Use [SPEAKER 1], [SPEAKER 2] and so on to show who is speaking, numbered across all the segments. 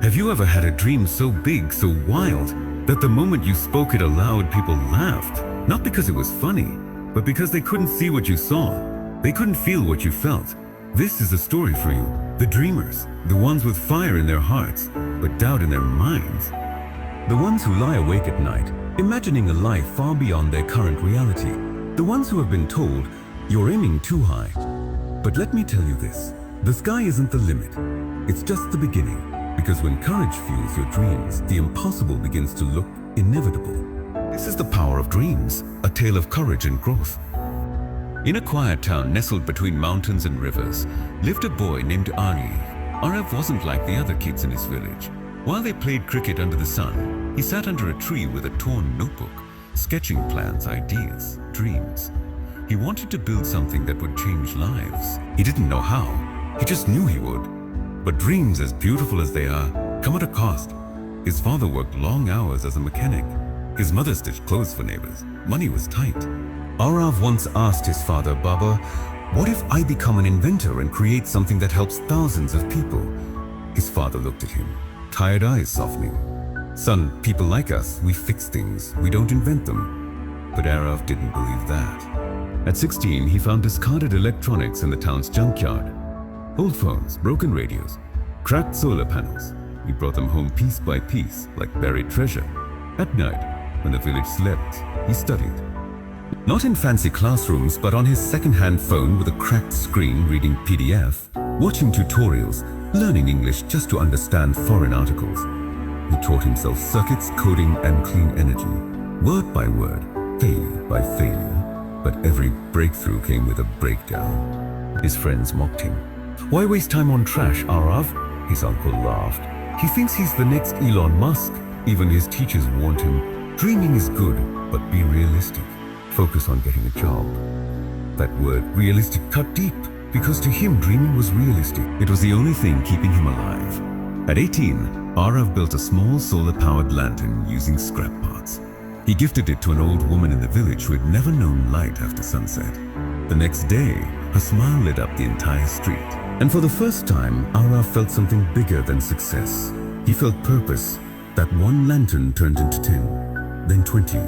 [SPEAKER 1] Have you ever had a dream so big, so wild, that the moment you spoke it aloud, people laughed? Not because it was funny, but because they couldn't see what you saw. They couldn't feel what you felt. This is a story for you. The dreamers, the ones with fire in their hearts, but doubt in their minds. The ones who lie awake at night, imagining a life far beyond their current reality. The ones who have been told, you're aiming too high. But let me tell you this, the sky isn't the limit. It's just the beginning. Because when courage fuels your dreams, the impossible begins to look inevitable. This is the power of dreams, a tale of courage and growth. In a quiet town nestled between mountains and rivers, lived a boy named Aarav. Aarav wasn't like the other kids in his village. While they played cricket under the sun, he sat under a tree with a torn notebook, sketching plans, ideas, dreams. He wanted to build something that would change lives. He didn't know how, he just knew he would. But dreams, as beautiful as they are, come at a cost. His father worked long hours as a mechanic. His mother stitched clothes for neighbors. Money was tight. Aarav once asked his father, "Baba, what if I become an inventor and create something that helps thousands of people?" His father looked at him, tired eyes softening. "Son, people like us, we fix things, we don't invent them." But Aarav didn't believe that. At 16, he found discarded electronics in the town's junkyard. Old phones, broken radios, cracked solar panels. He brought them home piece by piece, like buried treasure. At night, when the village slept, he studied. Not in fancy classrooms, but on his second-hand phone with a cracked screen reading PDF, watching tutorials, learning English just to understand foreign articles. He taught himself circuits, coding, and clean energy, word by word, failure by failure. But every breakthrough came with a breakdown. His friends mocked him. "Why waste time on trash, Aarav?" His uncle laughed. "He thinks he's the next Elon Musk." Even his teachers warned him, "Dreaming is good, but be realistic. Focus on getting a job." That word, realistic, cut deep, because to him dreaming was realistic. It was the only thing keeping him alive. At 18, Aarav built a small solar-powered lantern using scrap parts. He gifted it to an old woman in the village who had never known light after sunset. The next day, her smile lit up the entire street. And for the first time, Aarav felt something bigger than success. He felt purpose. That one lantern turned into 10, then 20.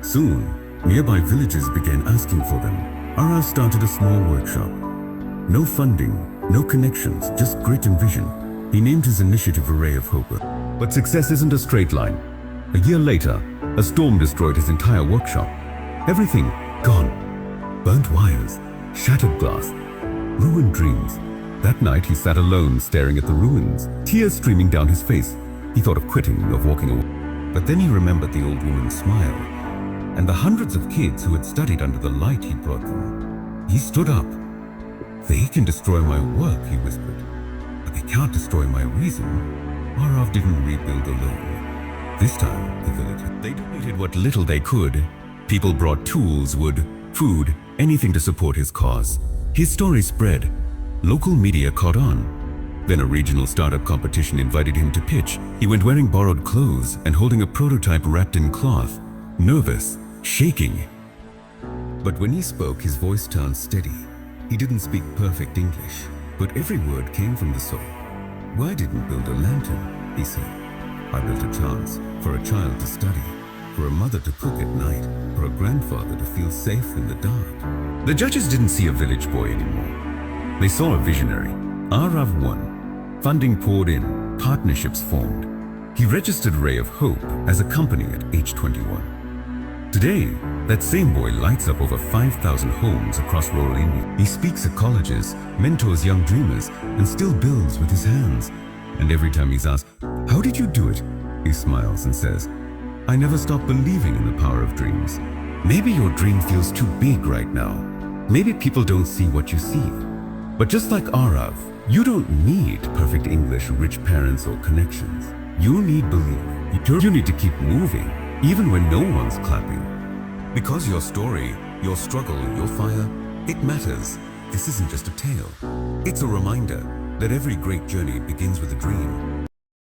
[SPEAKER 1] Soon, nearby villagers began asking for them. Aarav started a small workshop. No funding, no connections, just grit and vision. He named his initiative A Ray of Hope. But success isn't a straight line. A year later, a storm destroyed his entire workshop. Everything gone. Burnt wires, shattered glass, ruined dreams. That night he sat alone staring at the ruins, tears streaming down his face. He thought of quitting, of walking away. But then he remembered the old woman's smile and the hundreds of kids who had studied under the light he brought them. He stood up. "They can destroy my work," he whispered, "but they can't destroy my reason." Aarav didn't rebuild alone. This time, the village, they donated what little they could. People brought tools, wood, food, anything to support his cause. His story spread. Local media caught on. Then a regional startup competition invited him to pitch. He went wearing borrowed clothes and holding a prototype wrapped in cloth, nervous, shaking. But when he spoke, his voice turned steady. He didn't speak perfect English, but every word came from the soul. "Why didn't build a lantern?" he said. "I built a chance for a child to study, for a mother to cook at night, for a grandfather to feel safe in the dark." The judges didn't see a village boy anymore. They saw a visionary. Aarav won. Funding poured in, partnerships formed. He registered Ray of Hope as a company at age 21. Today, that same boy lights up over 5,000 homes across rural India. He speaks at colleges, mentors young dreamers, and still builds with his hands. And every time he's asked, "How did you do it?" he smiles and says, "I never stopped believing in the power of dreams." Maybe your dream feels too big right now. Maybe people don't see what you see. But just like Aarav, you don't need perfect English, rich parents, or connections. You need belief. You need to keep moving, even when no one's clapping. Because your story, your struggle, your fire, it matters. This isn't just a tale. It's a reminder that every great journey begins with a dream.